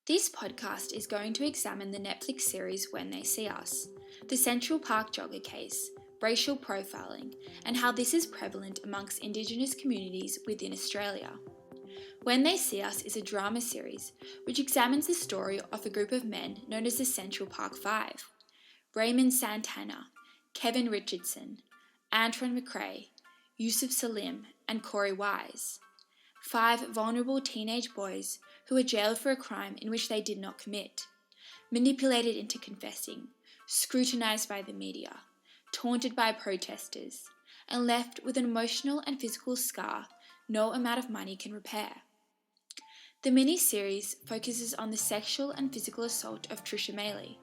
This podcast is going to examine the Netflix series When They See Us, the Central Park jogger case, racial profiling, and how this is prevalent amongst Indigenous communities within Australia. When They See Us is a drama series which examines the story of a group of men known as the Central Park Five: Raymond Santana, Kevin Richardson, Antron McRae, Yusuf Salim, and Corey Wise. 5 vulnerable teenage boys who were jailed for a crime in which they did not commit, manipulated into confessing, scrutinised by the media, taunted by protesters, and left with an emotional and physical scar no amount of money can repair. The mini-series focuses on the sexual and physical assault of Trisha Meili,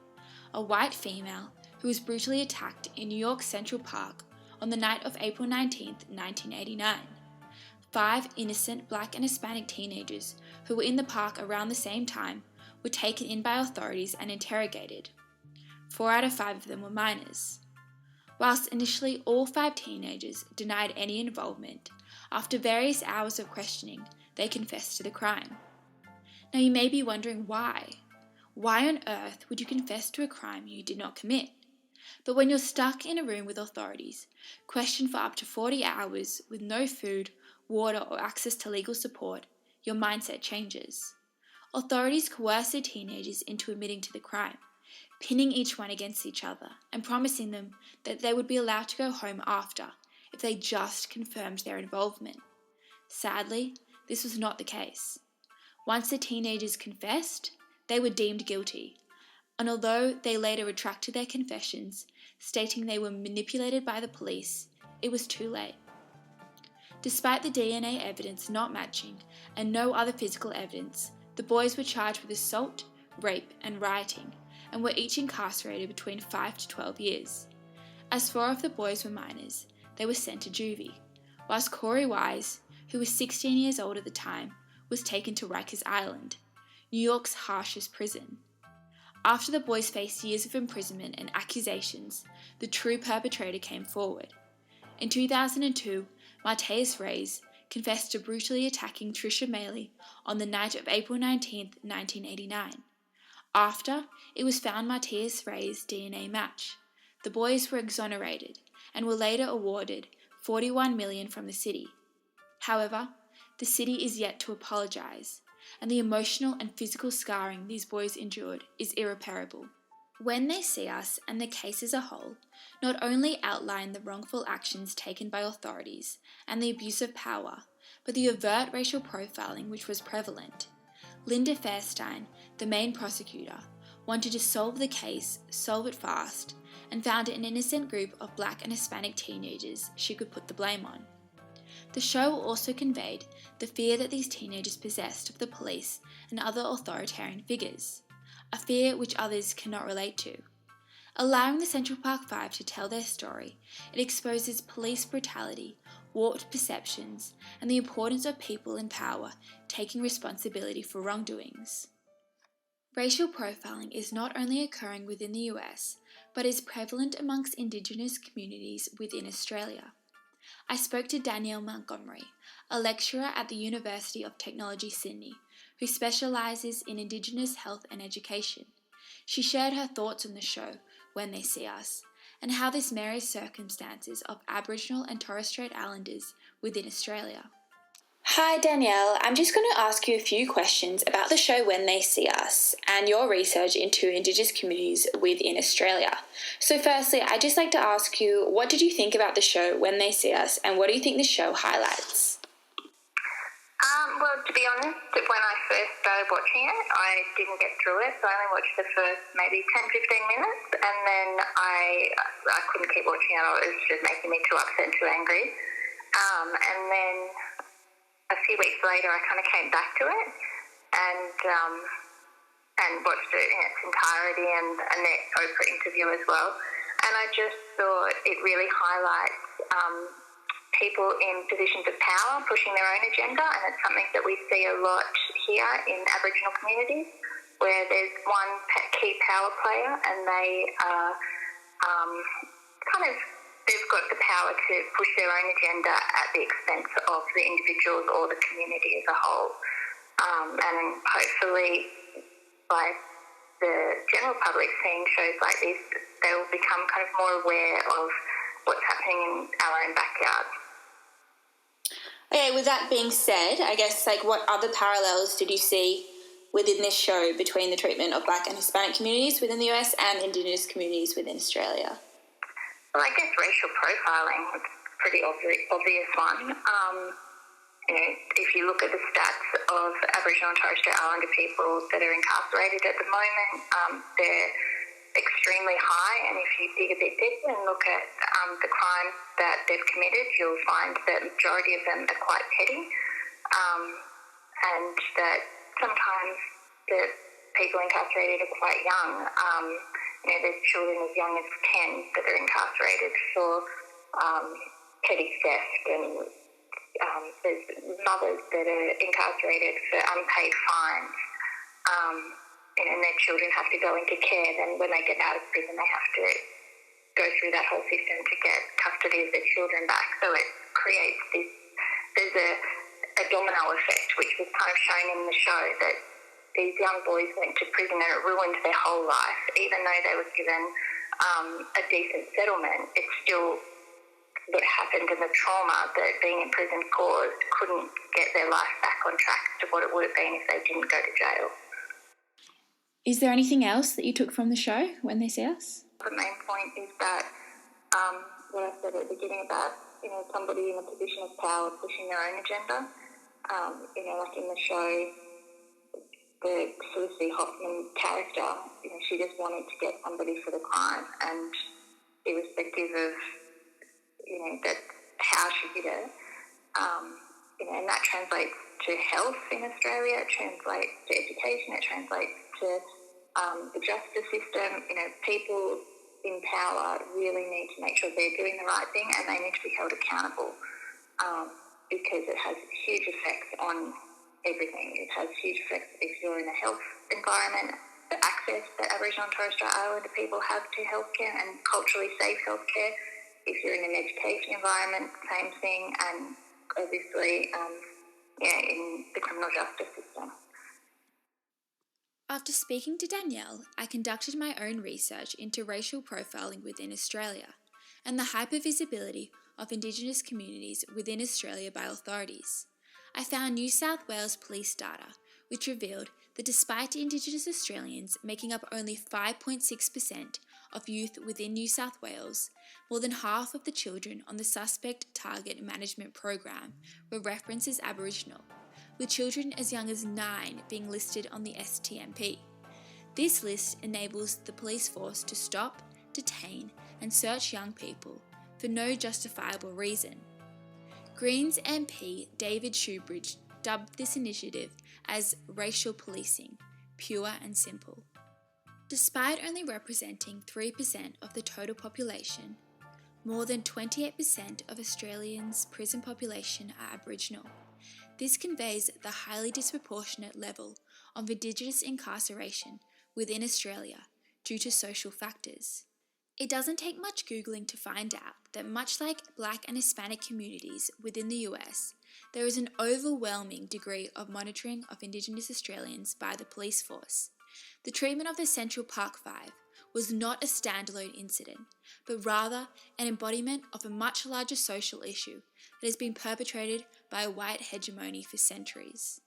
a white female who was brutally attacked in New York's Central Park on the night of April 19, 1989. 5 innocent Black and Hispanic teenagers who were in the park around the same time were taken in by authorities and interrogated. 4 out of 5 of them were minors. Whilst initially all 5 teenagers denied any involvement, after various hours of questioning, they confessed to the crime. Now you may be wondering why. Why on earth would you confess to a crime you did not commit? But when you're stuck in a room with authorities, questioned for up to 40 hours with no food, water, or access to legal support, your mindset changes. Authorities coerce their teenagers into admitting to the crime, pinning each one against each other and promising them that they would be allowed to go home after if they just confirmed their involvement. Sadly, this was not the case. Once the teenagers confessed, they were deemed guilty, and although they later retracted their confessions, stating they were manipulated by the police, it was too late. Despite the DNA evidence not matching and no other physical evidence, the boys were charged with assault, rape, and rioting, and were each incarcerated between 5 to 12 years. As 4 of the boys were minors, they were sent to juvie, whilst Corey Wise, who was 16 years old at the time, was taken to Rikers Island, New York's harshest prison. After the boys faced years of imprisonment and accusations, the true perpetrator came forward. In 2002, Mateus Reyes confessed to brutally attacking Trisha Meili on the night of April 19, 1989. After, it was found Mateus Reyes' DNA match. The boys were exonerated and were later awarded $41 million from the city. However, the city is yet to apologise, and the emotional and physical scarring these boys endured is irreparable. When They See Us and the case as a whole not only outline the wrongful actions taken by authorities and the abuse of power, but the overt racial profiling which was prevalent. Linda Fairstein, the main prosecutor, wanted to solve the case, solve it fast, and found an innocent group of Black and Hispanic teenagers she could put the blame on. The show also conveyed the fear that these teenagers possessed of the police and other authoritarian figures, a fear which others cannot relate to. Allowing the Central Park Five to tell their story, it exposes police brutality, warped perceptions, and the importance of people in power taking responsibility for wrongdoings. Racial profiling is not only occurring within the US, but is prevalent amongst Indigenous communities within Australia. I spoke to Danielle Montgomery, a lecturer at the University of Technology Sydney, who specialises in Indigenous health and education. She shared her thoughts on the show When They See Us, and how this mirrors circumstances of Aboriginal and Torres Strait Islanders within Australia. Hi Danielle, I'm just going to ask you a few questions about the show When They See Us and your research into Indigenous communities within Australia. So firstly, I'd just like to ask you, what did you think about the show When They See Us, and what do you think the show highlights? Well, to be honest, when I first started watching it, I didn't get through it, so I only watched the first maybe 10-15 minutes, and then I couldn't keep watching it. It was just making me too upset and too angry. And then a few weeks later, I kind of came back to it and watched it in its entirety and the Oprah interview as well. And I just thought it really highlights people in positions of power pushing their own agenda, and it's something that we see a lot here in Aboriginal communities, where there's one key power player and they are they've got the power to push their own agenda at the expense of the individuals or the community as a whole. And hopefully by the general public seeing shows like this, they will become kind of more aware of what's happening in our own backyard. Okay, with that being said, I guess, what other parallels did you see within this show between the treatment of Black and Hispanic communities within the US and Indigenous communities within Australia? Well, I guess racial profiling was a pretty obvious one. If you look at the stats of Aboriginal and Torres Strait Islander people that are incarcerated at the moment, they're extremely high, and if you dig a bit deeper and look at the crimes that they've committed, you'll find that the majority of them are quite petty, and that sometimes the people incarcerated are quite young. There's children as young as 10 that are incarcerated for petty theft, and there's mothers that are incarcerated for unpaid fines. And their children have to go into care. Then when they get out of prison, they have to go through that whole system to get custody of their children back. So it creates this, there's a domino effect, which was kind of shown in the show, that these young boys went to prison and it ruined their whole life. Even though they were given a decent settlement, it's still what happened, and the trauma that being in prison caused couldn't get their life back on track to what it would have been if they didn't go to jail. Is there anything else that you took from the show when they see us? The main point is that what I said at the beginning about somebody in a position of power pushing their own agenda. Like in the show, the Felicity Hoffman character, she just wanted to get somebody for the crime, and irrespective of that's how she did it. And that translates to health in Australia. It translates to education. It translates to the justice system. People in power really need to make sure they're doing the right thing, and they need to be held accountable, because it has huge effects on everything. It has huge effects if you're in a health environment, the access that Aboriginal and Torres Strait Islander people have to healthcare and culturally safe healthcare. If you're in an education environment, same thing, and obviously, in the criminal justice system. After speaking to Danielle, I conducted my own research into racial profiling within Australia and the hypervisibility of Indigenous communities within Australia by authorities. I found New South Wales police data, which revealed that despite Indigenous Australians making up only 5.6% of youth within New South Wales, more than half of the children on the Suspect Target Management Program were referenced as Aboriginal, with children as young as 9 being listed on the STMP. This list enables the police force to stop, detain, and search young people for no justifiable reason. Greens MP David Shoebridge dubbed this initiative as racial policing, pure and simple. Despite only representing 3% of the total population, more than 28% of Australians' prison population are Aboriginal. This conveys the highly disproportionate level of Indigenous incarceration within Australia due to social factors. It doesn't take much Googling to find out that much like Black and Hispanic communities within the US, there is an overwhelming degree of monitoring of Indigenous Australians by the police force. The treatment of the Central Park Five was not a standalone incident, but rather an embodiment of a much larger social issue that has been perpetrated by a white hegemony for centuries.